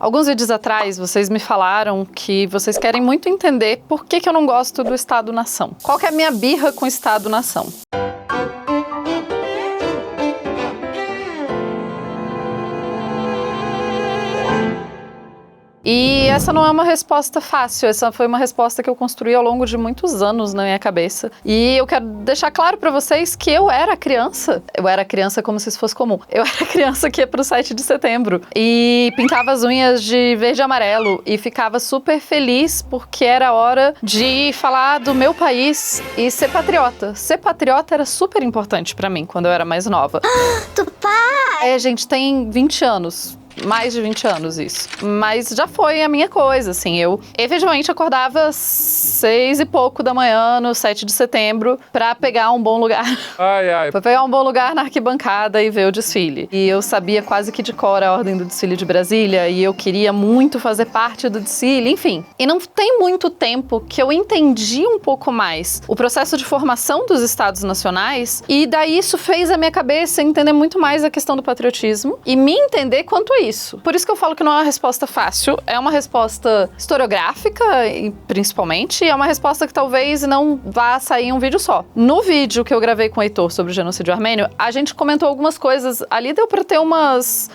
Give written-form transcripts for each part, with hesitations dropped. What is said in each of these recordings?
Alguns vídeos atrás, vocês me falaram que vocês querem muito entender por que eu não gosto do Estado-nação. Qual que é a minha birra com o Estado-nação? E essa não é uma resposta fácil, essa foi uma resposta que eu construí ao longo de muitos anos na minha cabeça. E eu quero deixar claro pra vocês que eu era criança como se isso fosse comum. Eu era criança que ia pro 7 de setembro e pintava as unhas de verde e amarelo e ficava super feliz porque era hora de falar do meu país e ser patriota. Ser patriota era super importante pra mim quando eu era mais nova. Tupá! Gente, tem 20 anos. Mais de 20 anos isso. Mas já foi a minha coisa, assim. Eu efetivamente acordava 6 e pouco da manhã no 7 de setembro pra pegar um bom lugar. Pra pegar um bom lugar na arquibancada e ver o desfile. E eu sabia quase que de cor a ordem do desfile de Brasília e eu queria muito fazer parte do desfile, enfim. E não tem muito tempo que eu entendi um pouco mais o processo de formação dos estados nacionais e daí isso fez a minha cabeça entender muito mais a questão do patriotismo e me entender quanto a isso. Por isso que eu falo que não é uma resposta fácil, é uma resposta historiográfica, principalmente, e é uma resposta que talvez não vá sair em um vídeo só. No vídeo que eu gravei com o Heitor sobre o genocídio armênio, a gente comentou algumas coisas, ali deu pra ter umas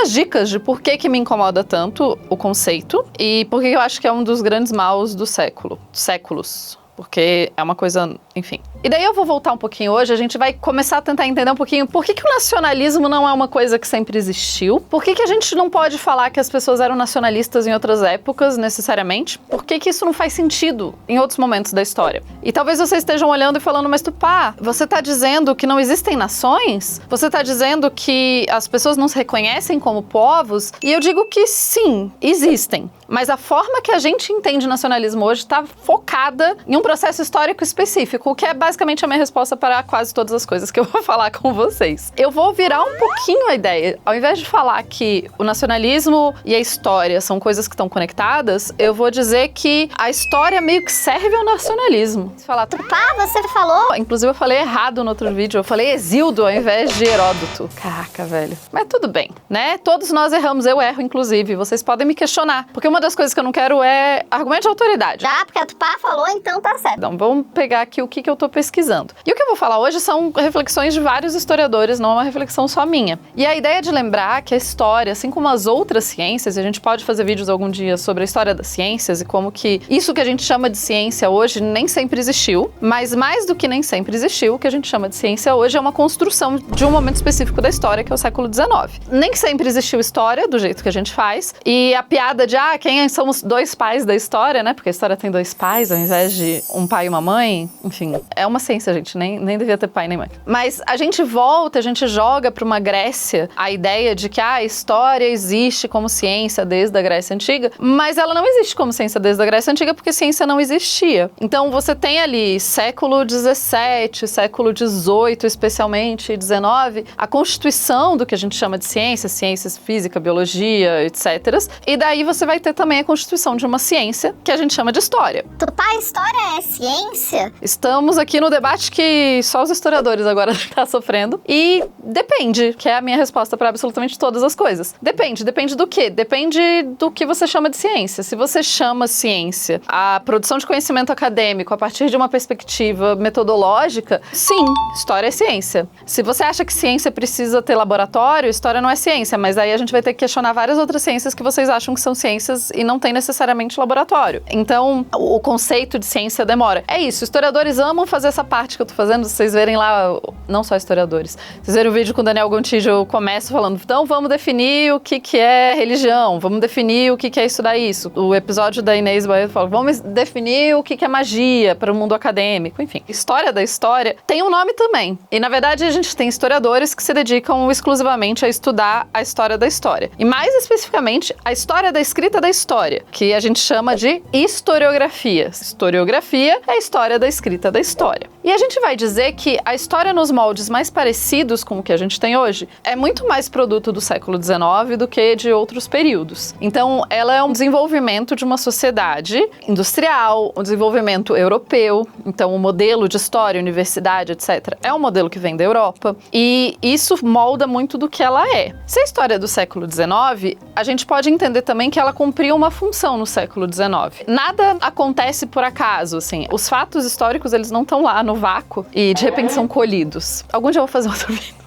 dicas de por que me incomoda tanto o conceito e por que eu acho que é um dos grandes maus do séculos. Porque é uma coisa, enfim. E daí eu vou voltar um pouquinho hoje, a gente vai começar a tentar entender um pouquinho por que o nacionalismo não é uma coisa que sempre existiu, por que a gente não pode falar que as pessoas eram nacionalistas em outras épocas, necessariamente, por que isso não faz sentido em outros momentos da história. E talvez vocês estejam olhando e falando, mas Tupá, você tá dizendo que não existem nações? Você tá dizendo que as pessoas não se reconhecem como povos? E eu digo que sim, existem. Mas a forma que a gente entende nacionalismo hoje está focada em um processo histórico específico, o que é basicamente a minha resposta para quase todas as coisas que eu vou falar com vocês. Eu vou virar um pouquinho a ideia. Ao invés de falar que o nacionalismo e a história são coisas que estão conectadas, eu vou dizer que a história meio que serve ao nacionalismo. Você fala, Tupá, você falou? Inclusive eu falei errado no outro vídeo, eu falei Hesíodo ao invés de Heródoto. Caraca, velho. Mas tudo bem, né? Todos nós erramos, eu erro, inclusive. Vocês podem me questionar, porque uma das coisas que eu não quero é argumento de autoridade. Dá, porque a Tupá falou, então tá certo. Então, vamos pegar aqui o que eu tô pesquisando. E o que eu vou falar hoje são reflexões de vários historiadores, não é uma reflexão só minha. E a ideia de lembrar que a história, assim como as outras ciências, e a gente pode fazer vídeos algum dia sobre a história das ciências e como que isso que a gente chama de ciência hoje nem sempre existiu, mas mais do que nem sempre existiu, o que a gente chama de ciência hoje é uma construção de um momento específico da história, que é o século XIX. Nem sempre existiu história do jeito que a gente faz, e a piada de, quem são os dois pais da história, né? Porque a história tem dois pais ao invés de um pai e uma mãe, enfim, é uma ciência, gente, nem devia ter pai nem mãe. Mas a gente joga para uma Grécia a ideia de que a história existe como ciência desde a Grécia Antiga, mas ela não existe como ciência desde a Grécia Antiga porque ciência não existia. Então você tem ali século XVII, século XVIII, especialmente XIX, a constituição do que a gente chama de ciências, física, biologia, etc. E daí você vai ter também a constituição de uma ciência que a gente chama de história. Tupá, história é ciência? Estamos aqui no debate que só os historiadores agora estão sofrendo. E depende, que é a minha resposta para absolutamente todas as coisas. Depende do quê? Depende do que você chama de ciência. Se você chama ciência a produção de conhecimento acadêmico a partir de uma perspectiva metodológica, sim, história é ciência. Se você acha que ciência precisa ter laboratório, história não é ciência, mas aí a gente vai ter que questionar várias outras ciências que vocês acham que são ciências e não tem necessariamente laboratório. Então, o conceito de ciência demora. É isso, historiadores amam fazer essa parte que eu tô fazendo, vocês verem lá, não só historiadores, vocês verem o vídeo com o Daniel Gontijo, eu começo falando, então vamos definir o que é religião, vamos definir o que é estudar isso. O episódio da Inês Baeta fala, vamos definir o que é magia para o mundo acadêmico, enfim. História da história tem um nome também. E, na verdade, a gente tem historiadores que se dedicam exclusivamente a estudar a história da história. E, mais especificamente, a história da escrita da história, que a gente chama de historiografia. Historiografia historiografia é a história da escrita da história. E a gente vai dizer que a história nos moldes mais parecidos com o que a gente tem hoje é muito mais produto do século XIX do que de outros períodos. Então, ela é um desenvolvimento de uma sociedade industrial, um desenvolvimento europeu. Então, o modelo de história, universidade, etc., é um modelo que vem da Europa. E isso molda muito do que ela é. Se a história é do século XIX, a gente pode entender também que ela cumpriu uma função no século XIX. Nada acontece por acaso, assim. Os fatos históricos, eles não estão lá no vácuo e de repente são colhidos. Algum dia eu vou fazer outro vídeo.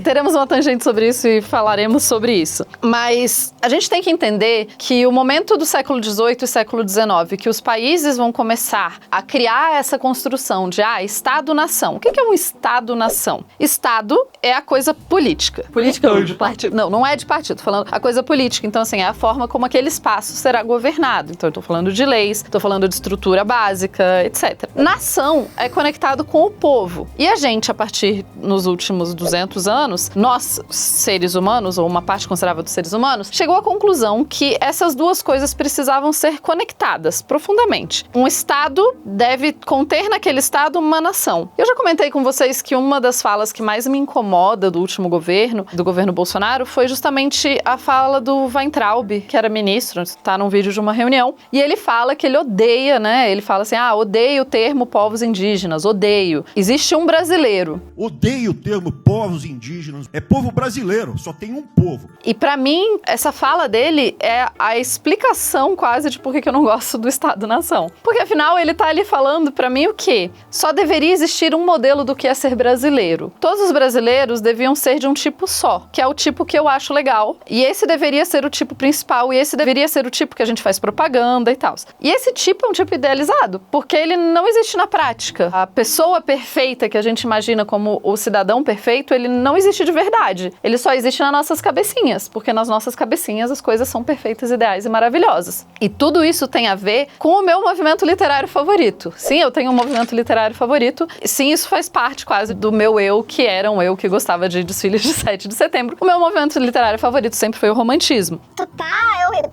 Teremos uma tangente sobre isso e falaremos sobre isso. Mas a gente tem que entender que o momento do século XVIII e século XIX, que os países vão começar a criar essa construção de Estado-nação. O que é um Estado-nação? Estado é a coisa política. Política ou de partido? Não é de partido, tô falando a coisa política. Então, assim, é a forma como aquele espaço será governado. Então, eu tô falando de leis, tô falando de estrutura básica, etc. Nação é conectado com o povo. E a gente, a partir nos últimos 200 anos, nós, seres humanos, ou uma parte considerável dos seres humanos, chegou à conclusão que essas duas coisas precisavam ser conectadas profundamente. Um Estado deve conter naquele Estado uma nação. Eu já comentei com vocês que uma das falas que mais me incomoda do último governo, do governo Bolsonaro, foi justamente a fala do Weintraub, que era ministro, está num vídeo de uma reunião, e ele fala que ele odeia, né? Ele fala assim, odeio o termo povos indígenas, odeio. Existe um brasileiro. Odeio o termo povos indígenas. É povo brasileiro, só tem um povo. E pra mim, essa fala dele é a explicação quase de por que eu não gosto do Estado-nação. Porque afinal, ele tá ali falando pra mim o quê? Só deveria existir um modelo do que é ser brasileiro. Todos os brasileiros deviam ser de um tipo só, que é o tipo que eu acho legal. E esse deveria ser o tipo principal, e esse deveria ser o tipo que a gente faz propaganda e tal. E esse tipo é um tipo idealizado, porque ele não existe na prática. A pessoa perfeita que a gente imagina como o cidadão perfeito, ele não existe de verdade. Ele só existe nas nossas cabecinhas, porque nas nossas cabecinhas as coisas são perfeitas, ideais e maravilhosas. E tudo isso tem a ver com o meu movimento literário favorito. Sim, eu tenho um movimento literário favorito. Sim, isso faz parte quase do meu eu, que era um eu que gostava de desfiles de 7 de setembro. O meu movimento literário favorito sempre foi o romantismo.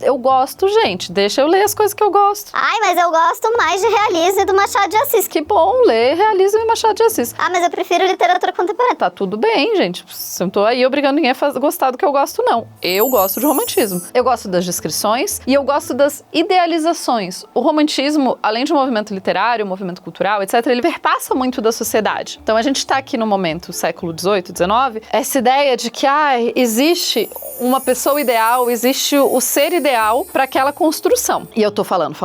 Eu gosto, gente. Deixa eu ler as coisas que eu gosto. Mas eu gosto mais de realismo e do Machado de Assis. Que bom ler realismo e Machado de Assis. Mas eu prefiro literatura contemporânea. Tá tudo bem, gente. Eu não tô aí obrigando ninguém a gostar do que eu gosto, não. Eu gosto de romantismo. Eu gosto das descrições e eu gosto das idealizações. O romantismo, além de um movimento literário, um movimento cultural, etc., ele perpassa muito da sociedade. Então a gente tá aqui no momento, século XVIII, XIX, essa ideia de que, existe uma pessoa ideal, existe o ser ideal para aquela construção. E eu tô falando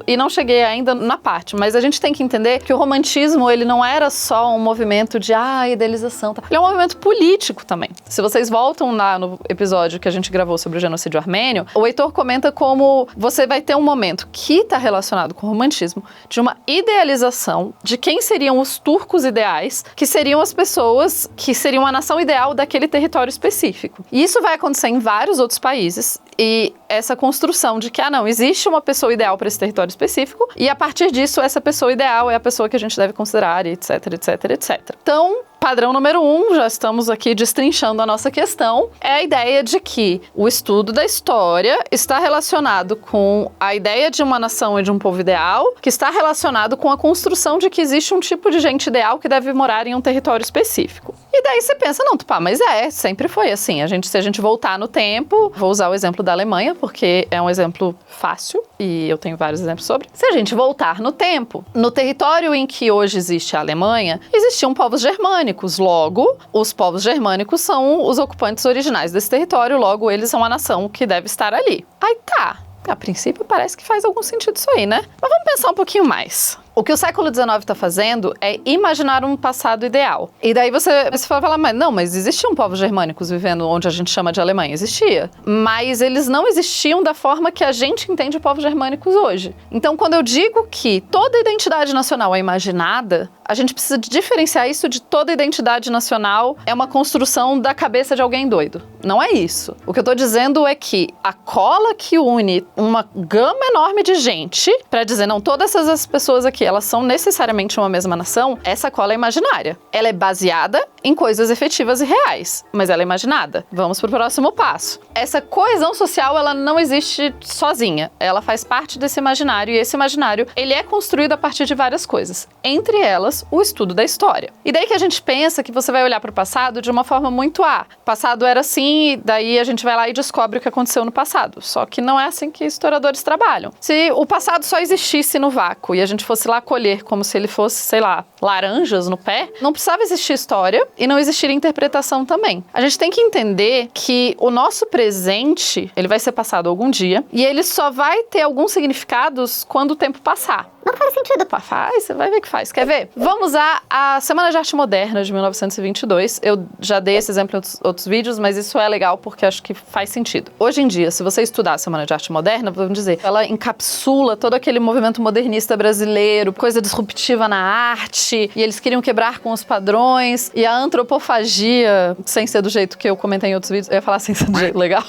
e não cheguei ainda na parte, mas a gente tem que entender que o romantismo, ele não era só um movimento de, idealização. Ele é um movimento político também. Se vocês voltam lá no episódio que a gente gravou sobre o genocídio armênio, o Heitor comenta como você vai ter um momento que está relacionado com o romantismo, de uma idealização de quem seriam os turcos ideais, que seriam as pessoas que seriam a nação ideal daquele território específico. E isso vai acontecer em vários outros países, e essa construção de que, existe uma pessoa ideal para esse território específico, e a partir disso, essa pessoa ideal é a pessoa que a gente deve considerar, etc, etc, etc. Então, padrão número 1, já estamos aqui destrinchando a nossa questão, é a ideia de que o estudo da história está relacionado com a ideia de uma nação e de um povo ideal, que está relacionado com a construção de que existe um tipo de gente ideal que deve morar em um território específico. E daí você pensa, não, Tupá, mas sempre foi assim. Se a gente voltar no tempo, vou usar o exemplo da Alemanha, porque é um exemplo fácil, e eu tenho vários exemplos sobre. Se a gente voltar no tempo, no território em que hoje existe a Alemanha, existiam povos germânicos. Logo, os povos germânicos são os ocupantes originais desse território, logo eles são a nação que deve estar ali. Aí tá. A princípio parece que faz algum sentido isso aí, né? Mas vamos pensar um pouquinho mais. O que o século XIX está fazendo é imaginar um passado ideal. E daí você vai falar, mas existiam povos germânicos vivendo onde a gente chama de Alemanha. Existia. Mas eles não existiam da forma que a gente entende povos germânicos hoje. Então, quando eu digo que toda identidade nacional é imaginada, a gente precisa diferenciar isso de toda identidade nacional é uma construção da cabeça de alguém doido. Não é isso. O que eu tô dizendo é que a cola que une uma gama enorme de gente para dizer, não, todas essas pessoas aqui, elas são necessariamente uma mesma nação, essa cola é imaginária. Ela é baseada em coisas efetivas e reais, mas ela é imaginada. Vamos pro próximo passo. Essa coesão social, ela não existe sozinha. Ela faz parte desse imaginário, e esse imaginário, ele é construído a partir de várias coisas. Entre elas, o estudo da história. E daí que a gente pensa que você vai olhar para o passado de uma forma muito o passado era assim, e daí a gente vai lá e descobre o que aconteceu no passado. Só que não é assim que historiadores trabalham. Se o passado só existisse no vácuo e a gente fosse lá colher como se ele fosse, sei lá, laranjas no pé, não precisava existir história e não existiria interpretação também. A gente tem que entender que o nosso presente, ele vai ser passado algum dia e ele só vai ter alguns significados quando o tempo passar. Não faz sentido. Faz, você vai ver que faz. Quer ver? Vamos usar a Semana de Arte Moderna de 1922. Eu já dei esse exemplo em outros vídeos, mas isso é legal porque acho que faz sentido. Hoje em dia, se você estudar a Semana de Arte Moderna, vamos dizer, ela encapsula todo aquele movimento modernista brasileiro, coisa disruptiva na arte, e eles queriam quebrar com os padrões, e a antropofagia, sem ser do jeito que eu comentei em outros vídeos, eu ia falar sem ser do jeito legal.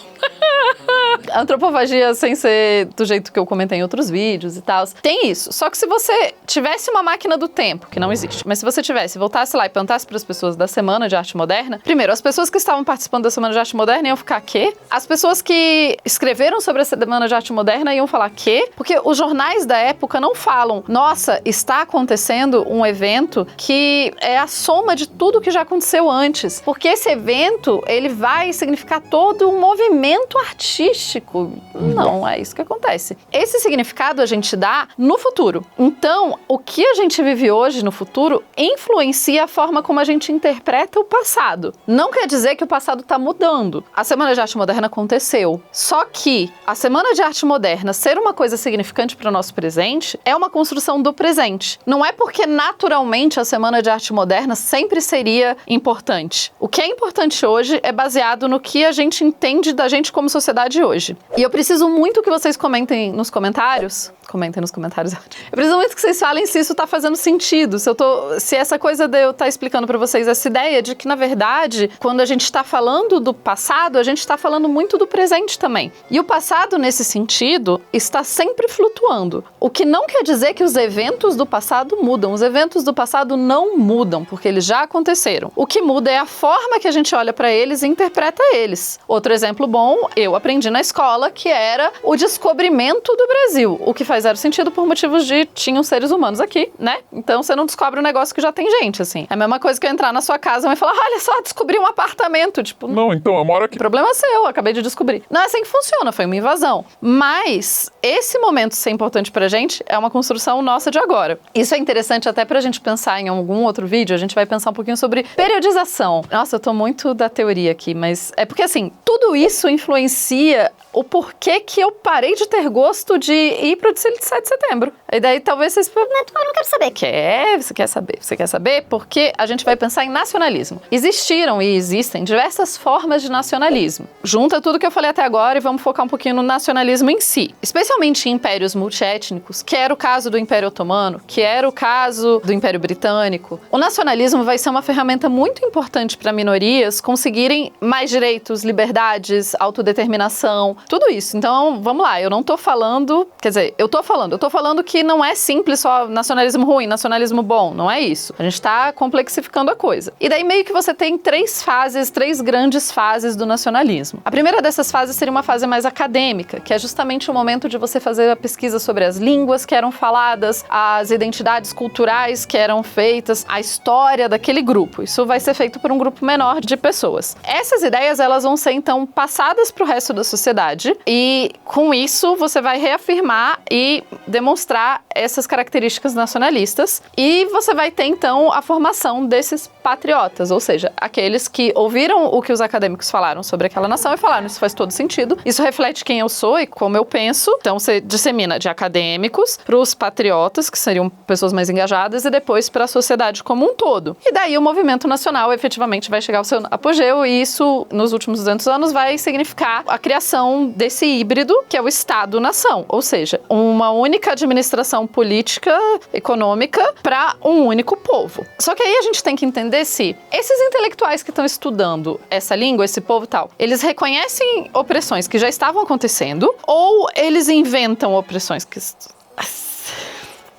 A antropofagia sem ser do jeito que eu comentei em outros vídeos e tal. Tem isso. Só que se você tivesse uma máquina do tempo, que não existe, mas se você tivesse, voltasse lá e perguntasse para as pessoas da Semana de Arte Moderna, primeiro, as pessoas que estavam participando da Semana de Arte Moderna iam ficar quê? As pessoas que escreveram sobre a Semana de Arte Moderna iam falar quê? Porque os jornais da época não falam, nossa, está acontecendo um evento que é a soma de tudo que já aconteceu antes. Porque esse evento, ele vai significar todo um movimento artístico. Não, é isso que acontece. Esse significado a gente dá no futuro. Então, o que a gente vive hoje no futuro influencia a forma como a gente interpreta o passado. Não quer dizer que o passado está mudando. A Semana de Arte Moderna aconteceu. Só que a Semana de Arte Moderna ser uma coisa significante para o nosso presente é uma construção do presente. Não é porque naturalmente a Semana de Arte Moderna sempre seria importante. O que é importante hoje é baseado no que a gente entende da gente como sociedade hoje. E eu preciso muito que vocês comentem nos comentários. Comentem nos comentários. Eu preciso muito que vocês falem se isso tá fazendo sentido. Se essa coisa de eu estar explicando pra vocês essa ideia de que, na verdade, quando a gente tá falando do passado, a gente tá falando muito do presente também. E o passado, nesse sentido, está sempre flutuando. O que não quer dizer que os eventos do passado mudam. Os eventos do passado não mudam, porque eles já aconteceram. O que muda é a forma que a gente olha pra eles e interpreta eles. Outro exemplo bom, eu aprendi na escola, que era o descobrimento do Brasil. O que faz zero sentido por motivos de tinham seres humanos aqui, né? Então você não descobre um negócio que já tem gente, assim. É a mesma coisa que eu entrar na sua casa e falar, olha só, descobri um apartamento. Tipo, não, então, eu moro aqui. Problema seu, acabei de descobrir. Não é assim que funciona, foi uma invasão. Mas esse momento ser importante pra gente é uma construção nossa de agora. Isso é interessante até pra gente pensar em algum outro vídeo, a gente vai pensar um pouquinho sobre periodização. Nossa, eu tô muito da teoria aqui, mas é porque assim, tudo isso influencia o porquê que eu parei de ter gosto de ir pro desfile de 7 de setembro. E daí talvez vocês... Eu não quero saber. Você quer saber? Você quer saber? Porque a gente vai pensar em nacionalismo. Existiram e existem diversas formas de nacionalismo. Junta tudo que eu falei até agora e vamos focar um pouquinho no nacionalismo em si. Especialmente em impérios multiétnicos, que era o caso do Império Otomano, que era o caso do Império Britânico. O nacionalismo vai ser uma ferramenta muito importante para minorias conseguirem mais direitos, liberdades, autodeterminação, tudo isso. Então, vamos lá, eu não tô falando... Quer dizer, eu tô falando que não é simples só nacionalismo ruim, nacionalismo bom, não é isso. A gente tá complexificando a coisa. E daí meio que você tem três grandes fases do nacionalismo. A primeira dessas fases seria uma fase mais acadêmica, que é justamente o momento de você fazer a pesquisa sobre as línguas que eram faladas, as identidades culturais que eram feitas, a história daquele grupo. Isso vai ser feito por um grupo menor de pessoas. Essas ideias, elas vão ser então passadas para o resto da sociedade e com isso você vai reafirmar e demonstrar essas características nacionalistas e você vai ter então a formação desses patriotas, ou seja, aqueles que ouviram o que os acadêmicos falaram sobre aquela nação e falaram, isso faz todo sentido, isso reflete quem eu sou e como eu penso. Então você dissemina de acadêmicos para os patriotas, que seriam pessoas mais engajadas, e depois para a sociedade como um todo. E daí o movimento nacional efetivamente vai chegar ao seu apogeu e isso nos últimos 200 anos vai significar a criação desse híbrido que é o Estado-nação, ou seja, uma única administração política, econômica para um único povo. Só que aí a gente tem que entender se esses intelectuais que estão estudando essa língua, esse povo e tal, eles reconhecem opressões que já estavam acontecendo ou eles inventam opressões que...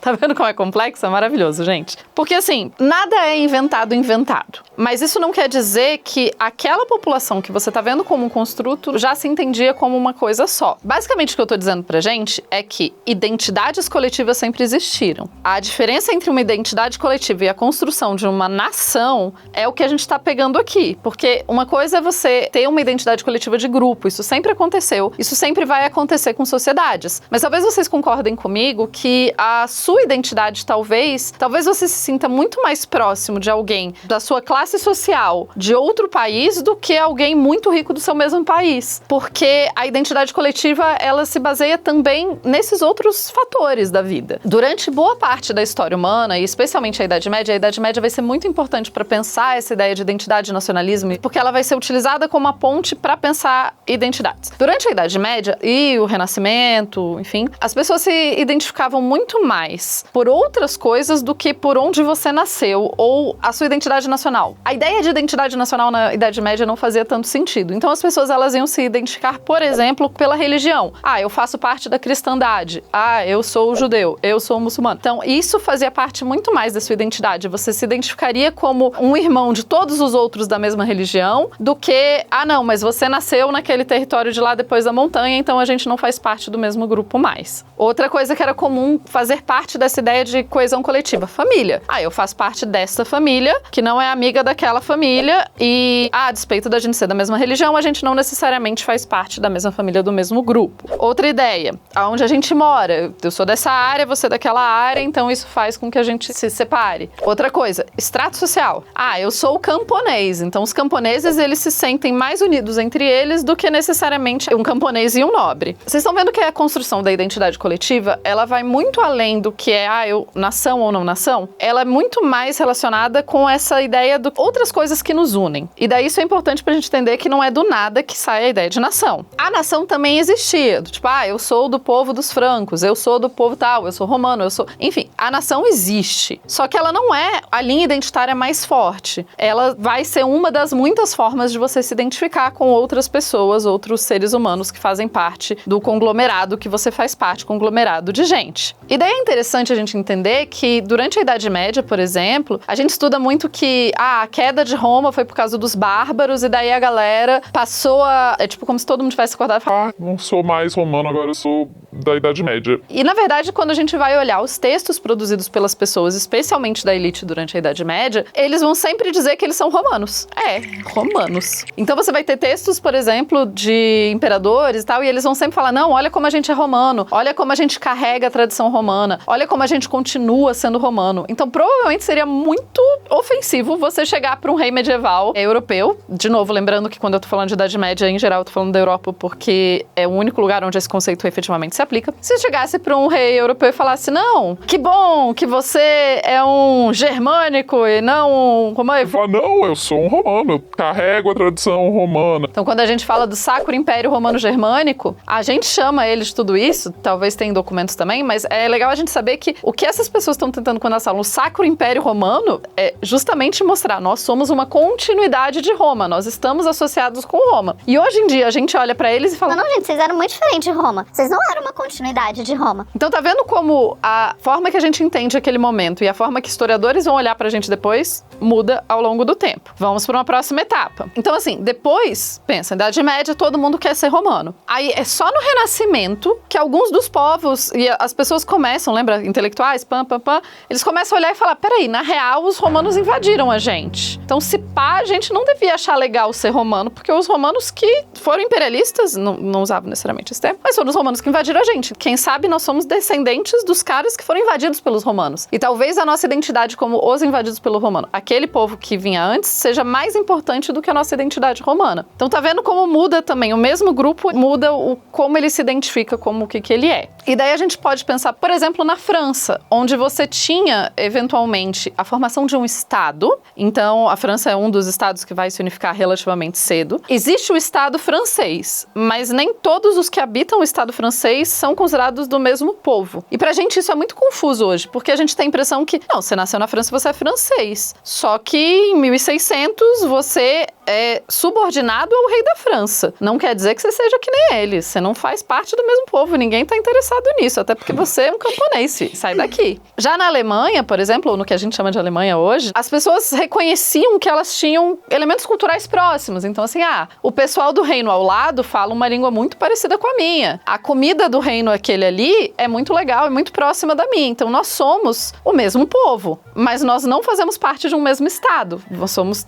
Tá vendo como é complexo? É maravilhoso, gente. Porque assim, nada é inventado. Mas isso não quer dizer que aquela população que você tá vendo como um construto já se entendia como uma coisa só. Basicamente o que eu tô dizendo pra gente é que identidades coletivas sempre existiram. A diferença entre uma identidade coletiva e a construção de uma nação é o que a gente tá pegando aqui. Porque uma coisa é você ter uma identidade coletiva de grupo, isso sempre aconteceu, isso sempre vai acontecer com sociedades. Mas talvez vocês concordem comigo que a sua identidade talvez você se sinta muito mais próximo de alguém da sua classe social de outro país do que alguém muito rico do seu mesmo país. Porque a identidade coletiva, ela se baseia também nesses outros fatores da vida. Durante boa parte da história humana, e especialmente a Idade Média vai ser muito importante para pensar essa ideia de identidade e nacionalismo, porque ela vai ser utilizada como uma ponte para pensar identidades. Durante a Idade Média e o Renascimento, enfim, as pessoas se identificavam muito mais por outras coisas do que por onde você nasceu ou a sua identidade nacional. A ideia de identidade nacional na Idade Média não fazia tanto sentido. Então as pessoas, elas iam se identificar, por exemplo, pela religião. Ah, eu faço parte da cristandade. Ah, eu sou judeu. Eu sou muçulmano. Então isso fazia parte muito mais da sua identidade. Você se identificaria como um irmão de todos os outros da mesma religião do que, ah não, mas você nasceu naquele território de lá depois da montanha, então a gente não faz parte do mesmo grupo mais. Outra coisa que era comum fazer parte dessa ideia de coesão coletiva, família. Ah, eu faço parte dessa família, que não é amiga daquela família, e a despeito da gente ser da mesma religião, a gente não necessariamente faz parte da mesma família, do mesmo grupo. Outra ideia, aonde a gente mora, eu sou dessa área, você é daquela área, então isso faz com que a gente se separe. Outra coisa, extrato social. Ah, eu sou camponês, então os camponeses, eles se sentem mais unidos entre eles do que necessariamente um camponês e um nobre. Vocês estão vendo que a construção da identidade coletiva, ela vai muito além do que é, nação ou não nação, ela é muito mais relacionada com essa ideia de outras coisas que nos unem. E daí isso é importante pra gente entender que não é do nada que sai a ideia de nação. A nação também existia, tipo, eu sou do povo dos francos, eu sou do povo tal, eu sou romano, eu sou... Enfim, a nação existe, só que ela não é a linha identitária mais forte. Ela vai ser uma das muitas formas de você se identificar com outras pessoas, outros seres humanos que fazem parte do conglomerado que você faz parte, conglomerado de gente. E daí é interessante a gente entender que durante a Idade Média, por exemplo, a gente estuda muito que a queda de Roma foi por causa dos bárbaros e daí a galera passou a... É tipo como se todo mundo tivesse acordado e falado, não sou mais romano, agora eu sou da Idade Média. E na verdade, quando a gente vai olhar os textos produzidos pelas pessoas, especialmente da elite durante a Idade Média, eles vão sempre dizer que eles são romanos. Romanos. Então você vai ter textos, por exemplo, de imperadores e tal, e eles vão sempre falar, não, olha como a gente é romano, olha como a gente carrega a tradição romana, olha como a gente continua sendo romano. Então provavelmente seria muito ofensivo você chegar para um rei medieval europeu, de novo, lembrando que quando eu tô falando de Idade Média, em geral, eu tô falando da Europa porque é o único lugar onde esse conceito efetivamente se aplica. Se chegasse para um rei europeu e falasse, não, que bom que você é um germânico e não um romano. Ele fala, não, eu sou um romano, carrego a tradição romana. Então quando a gente fala do Sacro Império Romano-Germânico, a gente chama ele de tudo isso, talvez tenha documentos também, mas é legal a gente saber que o que essas pessoas estão tentando quando elas falam o Sacro Império Romano é justamente mostrar, nós somos uma continuidade de Roma, nós estamos associados com Roma. E hoje em dia a gente olha pra eles e fala, Não, gente, vocês eram muito diferentes de Roma. Vocês não eram uma continuidade de Roma. Então tá vendo como a forma que a gente entende aquele momento e a forma que historiadores vão olhar pra gente depois muda ao longo do tempo. Vamos pra uma próxima etapa. Então assim, depois, pensa, Idade Média, todo mundo quer ser romano. Aí é só no Renascimento que alguns dos povos e as pessoas começam, lembra, intelectuais, eles começam a olhar e falar, peraí, na real os romanos invadiram a gente. Então se pá, a gente não devia achar legal ser romano, porque os romanos que foram imperialistas, não usavam necessariamente esse termo, mas foram os romanos que invadiram a gente. Quem sabe nós somos descendentes dos caras que foram invadidos pelos romanos. E talvez a nossa identidade como os invadidos pelo romano, aquele povo que vinha antes, seja mais importante do que a nossa identidade romana. Então tá vendo como muda também, o mesmo grupo muda como ele se identifica, como o que ele é. E daí a gente pode pensar, por exemplo, na França, onde você tinha, eventualmente, a formação de um estado. Então, a França é um dos estados que vai se unificar relativamente cedo. Existe o estado francês, mas nem todos os que habitam o estado francês são considerados do mesmo povo. E pra gente isso é muito confuso hoje, porque a gente tem a impressão que, não, você nasceu na França, você é francês. Só que em 1600 você é subordinado ao rei da França. Não quer dizer que você seja que nem ele. Você não faz parte do mesmo povo. Ninguém tá interessado nisso. Até porque você é um camponês, filho. Sai daqui. Já na Alemanha, por exemplo, ou no que a gente chama de Alemanha hoje, as pessoas reconheciam que elas tinham elementos culturais próximos. Então, assim, o pessoal do reino ao lado fala uma língua muito parecida com a minha. A comida do reino aquele ali é muito legal, é muito próxima da minha. Então, nós somos o mesmo povo. Mas nós não fazemos parte de um mesmo estado.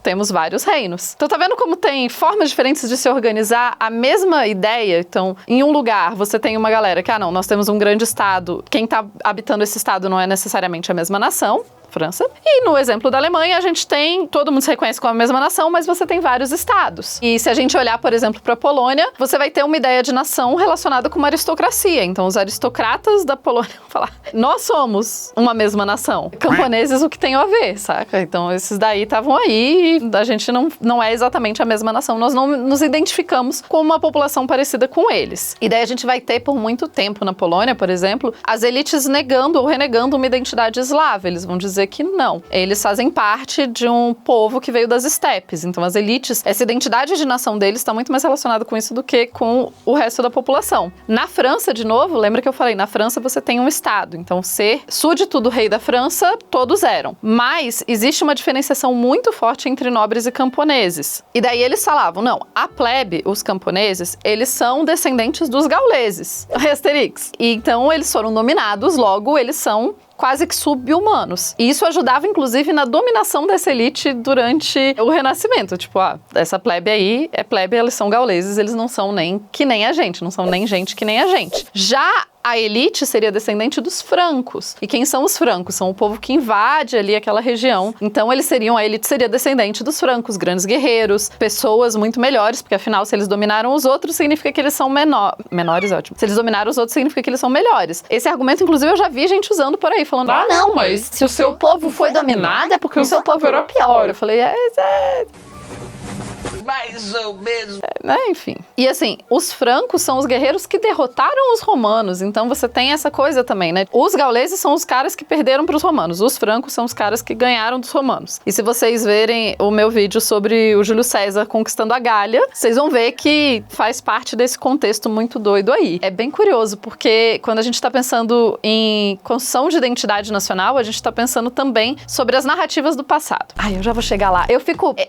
Temos vários reinos. Então, tá vendo como tem formas diferentes de se organizar a mesma ideia? Então, em um lugar, você tem uma galera que, não, nós temos um grande estado. Quem tá habitando esse estado não é necessariamente a mesma nação. França. E no exemplo da Alemanha, a gente tem, todo mundo se reconhece como a mesma nação, mas você tem vários estados. E se a gente olhar, por exemplo, para a Polônia, você vai ter uma ideia de nação relacionada com uma aristocracia. Então, os aristocratas da Polônia vão falar, nós somos uma mesma nação. Camponeses, o que tem a ver, saca? Então, esses daí estavam aí e a gente não é exatamente a mesma nação. Nós não nos identificamos com uma população parecida com eles. E daí a gente vai ter, por muito tempo na Polônia, por exemplo, as elites negando ou renegando uma identidade eslava. Eles vão dizer que não. Eles fazem parte de um povo que veio das estepes. Então, as elites, essa identidade de nação deles está muito mais relacionada com isso do que com o resto da população. Na França, de novo, lembra que eu falei, na França você tem um estado. Então, ser súdito do rei da França, todos eram. Mas existe uma diferenciação muito forte entre nobres e camponeses. E daí eles falavam, não, a plebe, os camponeses, eles são descendentes dos gauleses. Asterix. E então, eles foram nominados, logo, eles são quase que sub-humanos. E isso ajudava, inclusive, na dominação dessa elite durante o Renascimento. Tipo, essa plebe aí é plebe, eles são gauleses, eles não são nem que nem a gente, não são nem gente que nem a gente. Já a elite seria descendente dos francos. E quem são os francos? São o povo que invade ali aquela região. Então, a elite seria descendente dos francos, grandes guerreiros, pessoas muito melhores, porque afinal, se eles dominaram os outros, significa que eles são menores, ótimo. Se eles dominaram os outros, significa que eles são melhores. Esse argumento, inclusive, eu já vi gente usando por aí, falando, não, mas se o seu povo foi dominado, é porque o seu povo era pior. Eu falei, mais ou menos. Enfim. E assim, os francos são os guerreiros que derrotaram os romanos. Então você tem essa coisa também, né? Os gauleses são os caras que perderam para os romanos. Os francos são os caras que ganharam dos romanos. E se vocês verem o meu vídeo sobre o Júlio César conquistando a Gália, vocês vão ver que faz parte desse contexto muito doido aí. É bem curioso, porque quando a gente está pensando em construção de identidade nacional, a gente está pensando também sobre as narrativas do passado. Eu já vou chegar lá.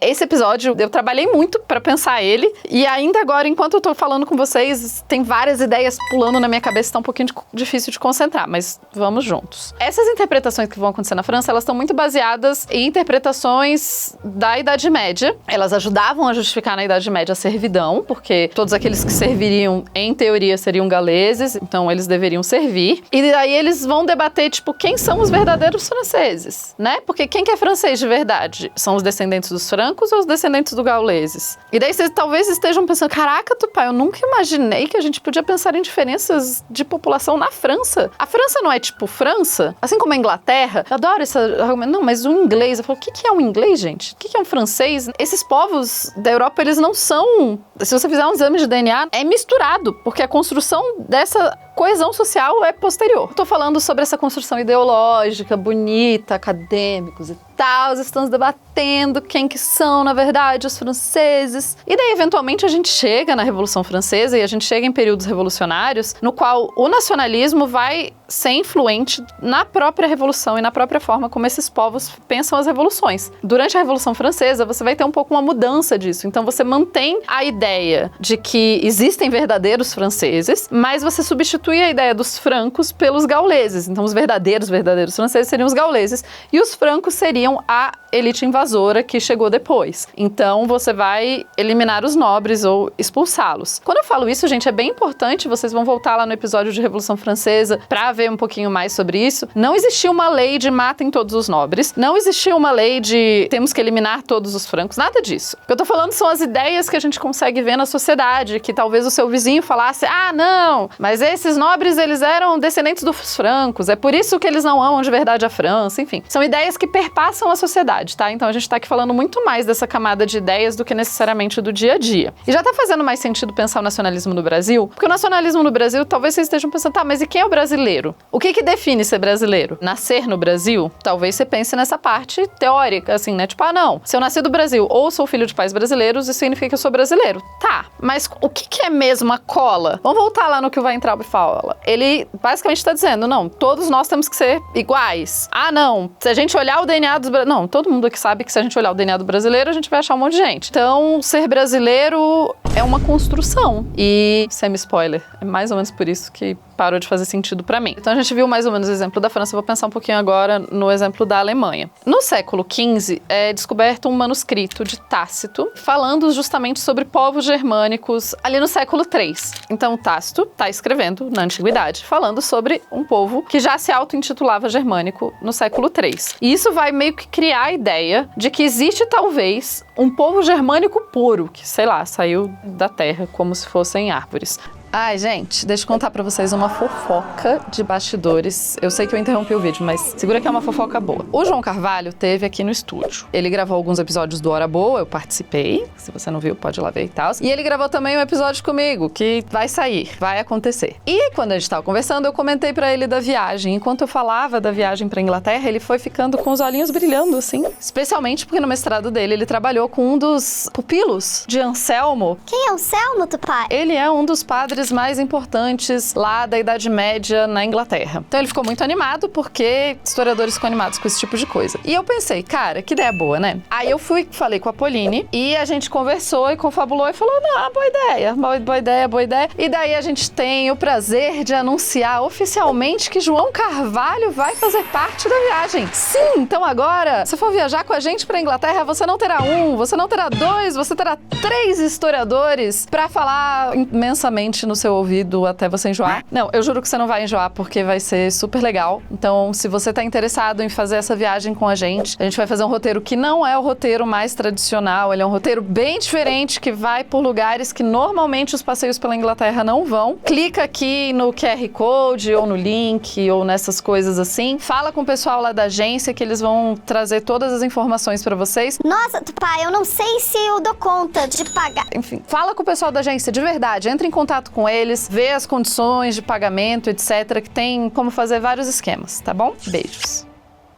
Esse episódio, eu trabalhei muito para pensar ele, e ainda agora, enquanto eu tô falando com vocês, tem várias ideias pulando na minha cabeça, tá um pouquinho difícil de concentrar, mas vamos juntos. Essas interpretações que vão acontecer na França, elas estão muito baseadas em interpretações da Idade Média. Elas ajudavam a justificar na Idade Média a servidão, porque todos aqueles que serviriam, em teoria, seriam galeses, então eles deveriam servir. E daí eles vão debater, tipo, quem são os verdadeiros franceses, né? Porque quem que é francês de verdade? São os descendentes dos francos ou os descendentes dos gauleses? E daí vocês talvez estejam pensando, caraca, Tupá, eu nunca imaginei que a gente podia pensar em diferenças de população na França. A França não é tipo França? Assim como a Inglaterra? Eu adoro esse argumento. Não, mas o inglês, eu falo, o que é um inglês, gente? O que é um francês? Esses povos da Europa, eles não são... Se você fizer um exame de DNA, é misturado, porque a construção dessa coesão social é posterior. Estou falando sobre essa construção ideológica, bonita, acadêmicos e tal, estamos debatendo quem que são, na verdade, os franceses. E daí, eventualmente, a gente chega na Revolução Francesa e a gente chega em períodos revolucionários no qual o nacionalismo vai ser influente na própria Revolução e na própria forma como esses povos pensam as revoluções. Durante a Revolução Francesa, você vai ter um pouco uma mudança disso. Então, você mantém a ideia de que existem verdadeiros franceses, mas você substitui a ideia dos francos pelos gauleses. Então, os verdadeiros franceses seriam os gauleses e os francos seriam a elite invasora que chegou depois. Então, você vai eliminar os nobres ou expulsá-los. Quando eu falo isso, gente, é bem importante, vocês vão voltar lá no episódio de Revolução Francesa para ver um pouquinho mais sobre isso. Não existia uma lei de matem todos os nobres, não existia uma lei de temos que eliminar todos os francos, nada disso. O que eu tô falando são as ideias que a gente consegue ver na sociedade, que talvez o seu vizinho falasse, não, mas esses nobres, eles eram descendentes dos francos, é por isso que eles não amam de verdade a França, enfim. São ideias que perpassam a sociedade, tá? Então a gente tá aqui falando muito mais dessa camada de ideias do que necessariamente do dia a dia. E já tá fazendo mais sentido pensar o nacionalismo no Brasil? Porque o nacionalismo no Brasil, talvez vocês estejam pensando, mas e quem é o brasileiro? brasileiro. O que define ser brasileiro? Nascer no Brasil? Talvez você pense nessa parte teórica, assim, né? Tipo, não, se eu nasci do Brasil ou sou filho de pais brasileiros, isso significa que eu sou brasileiro. Tá, mas o que é mesmo a cola? Vamos voltar lá no que o Weintraub fala. Ele basicamente está dizendo, não, todos nós temos que ser iguais. Não, se a gente olhar o DNA dos brasileiros... Não, todo mundo aqui sabe que se a gente olhar o DNA do brasileiro, a gente vai achar um monte de gente. Então, ser brasileiro é uma construção. E, semi-spoiler, é mais ou menos por isso que parou de fazer sentido pra mim. Então a gente viu mais ou menos o exemplo da França, vou pensar um pouquinho agora no exemplo da Alemanha. No século XV é descoberto um manuscrito de Tácito falando justamente sobre povos germânicos ali no século III. Então Tácito está escrevendo na Antiguidade, falando sobre um povo que já se auto-intitulava germânico no século III. E isso vai meio que criar a ideia de que existe talvez um povo germânico puro, que, sei lá, saiu da terra como se fossem árvores. Ai, gente, deixa eu contar pra vocês uma fofoca de bastidores. Eu sei que eu interrompi o vídeo, mas segura que é uma fofoca boa. O João Carvalho teve aqui no estúdio. Ele gravou alguns episódios do Hora Boa, eu participei. Se você não viu, pode ir lá ver e tal. E ele gravou também um episódio comigo, que vai sair, vai acontecer. E quando a gente tava conversando, eu comentei pra ele da viagem. Enquanto eu falava da viagem pra Inglaterra, ele foi ficando com os olhinhos brilhando, assim. Especialmente porque no mestrado dele, ele trabalhou com um dos pupilos de Anselmo. Quem é Anselmo, Tupá? Ele é um dos padres mais importantes lá da Idade Média na Inglaterra. Então ele ficou muito animado porque historiadores ficam animados com esse tipo de coisa. E eu pensei, cara, que ideia boa, né? Aí eu falei com a Pauline e a gente conversou e confabulou e falou, não, boa ideia, boa ideia, boa ideia. E daí a gente tem o prazer de anunciar oficialmente que João Carvalho vai fazer parte da viagem. Sim, então agora, se for viajar com a gente pra Inglaterra, você não terá um, você não terá dois, você terá 3 historiadores pra falar imensamente no seu ouvido até você enjoar. Não, eu juro que você não vai enjoar, porque vai ser super legal. Então, se você tá interessado em fazer essa viagem com a gente vai fazer um roteiro que não é o roteiro mais tradicional, ele é um roteiro bem diferente, que vai por lugares que normalmente os passeios pela Inglaterra não vão. Clica aqui no QR Code, ou no link, ou nessas coisas assim. Fala com o pessoal lá da agência, que eles vão trazer todas as informações pra vocês. Nossa, Tupá, eu não sei se eu dou conta de pagar. Enfim, fala com o pessoal da agência, de verdade. Entra em contato com eles, vê as condições de pagamento, etc, que tem como fazer vários esquemas, tá bom? Beijos.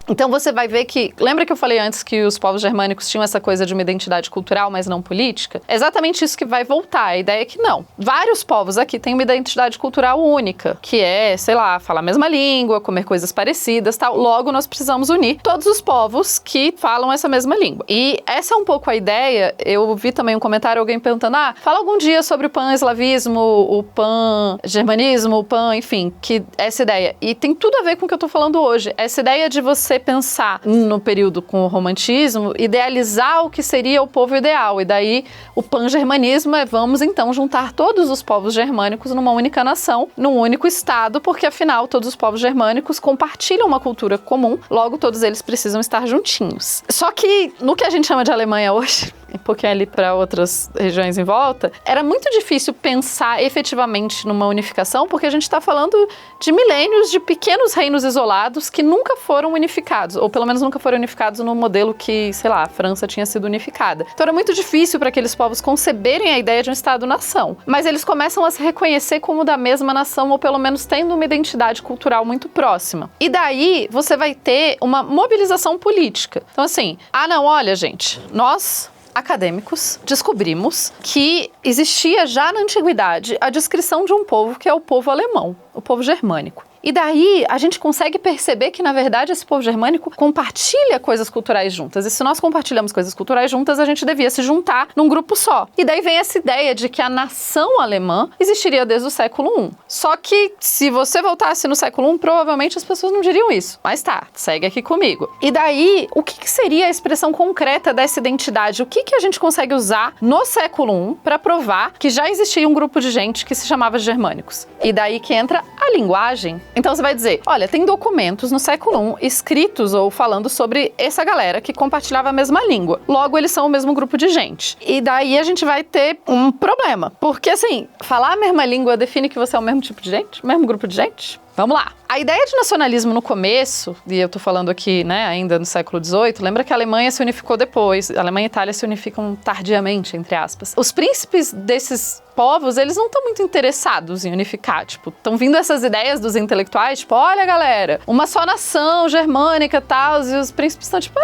Então você vai ver que... Lembra que eu falei antes que os povos germânicos tinham essa coisa de uma identidade cultural, mas não política? É exatamente isso que vai voltar. A ideia é que não. Vários povos aqui têm uma identidade cultural única, que é, sei lá, falar a mesma língua, comer coisas parecidas, tal. Logo, nós precisamos unir todos os povos que falam essa mesma língua. E essa é um pouco a ideia. Eu vi também um comentário, alguém perguntando, fala algum dia sobre o pan-eslavismo, o pan-germanismo, o pan, enfim, que essa ideia. E tem tudo a ver com o que eu tô falando hoje. Essa ideia de você pensar no período com o romantismo, idealizar o que seria o povo ideal. E daí o pan-germanismo é vamos então juntar todos os povos germânicos numa única nação, num único estado, porque afinal todos os povos germânicos compartilham uma cultura comum, logo todos eles precisam estar juntinhos. Só que no que a gente chama de Alemanha hoje, um pouquinho ali para outras regiões em volta, era muito difícil pensar efetivamente numa unificação, porque a gente está falando de milênios de pequenos reinos isolados que nunca foram unificados, ou pelo menos nunca foram unificados no modelo que, sei lá, a França tinha sido unificada. Então era muito difícil para aqueles povos conceberem a ideia de um Estado-nação. Mas eles começam a se reconhecer como da mesma nação, ou pelo menos tendo uma identidade cultural muito próxima. E daí você vai ter uma mobilização política. Então assim, não, olha gente, nós... acadêmicos, descobrimos que existia já na antiguidade a descrição de um povo que é o povo alemão, o povo germânico. E daí a gente consegue perceber que, na verdade, esse povo germânico compartilha coisas culturais juntas. E se nós compartilhamos coisas culturais juntas, a gente devia se juntar num grupo só. E daí vem essa ideia de que a nação alemã existiria desde o século I. Só que, se você voltasse no século I, provavelmente as pessoas não diriam isso. Mas tá, segue aqui comigo. E daí, o que seria a expressão concreta dessa identidade? O que a gente consegue usar no século I para provar que já existia um grupo de gente que se chamava germânicos? E daí que entra a linguagem. Então você vai dizer, olha, tem documentos no século I escritos ou falando sobre essa galera que compartilhava a mesma língua. Logo, eles são o mesmo grupo de gente. E daí a gente vai ter um problema. Porque assim, falar a mesma língua define que você é o mesmo tipo de gente? O mesmo grupo de gente? Vamos lá. A ideia de nacionalismo no começo, e eu tô falando aqui, né, ainda no século XVIII, lembra que a Alemanha se unificou depois, a Alemanha e a Itália se unificam tardiamente, entre aspas. Os príncipes desses povos, eles não estão muito interessados em unificar, tipo, estão vindo essas ideias dos intelectuais, tipo, olha galera, uma só nação germânica e tal, e os príncipes estão tipo,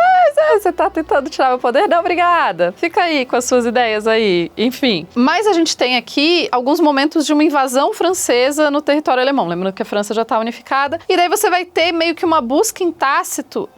você tá tentando tirar meu poder? Não, obrigada, fica aí com as suas ideias aí, enfim. Mas a gente tem aqui alguns momentos de uma invasão francesa no território alemão, lembrando que a França já tá unificada, e daí você vai ter meio que uma busca em Tácito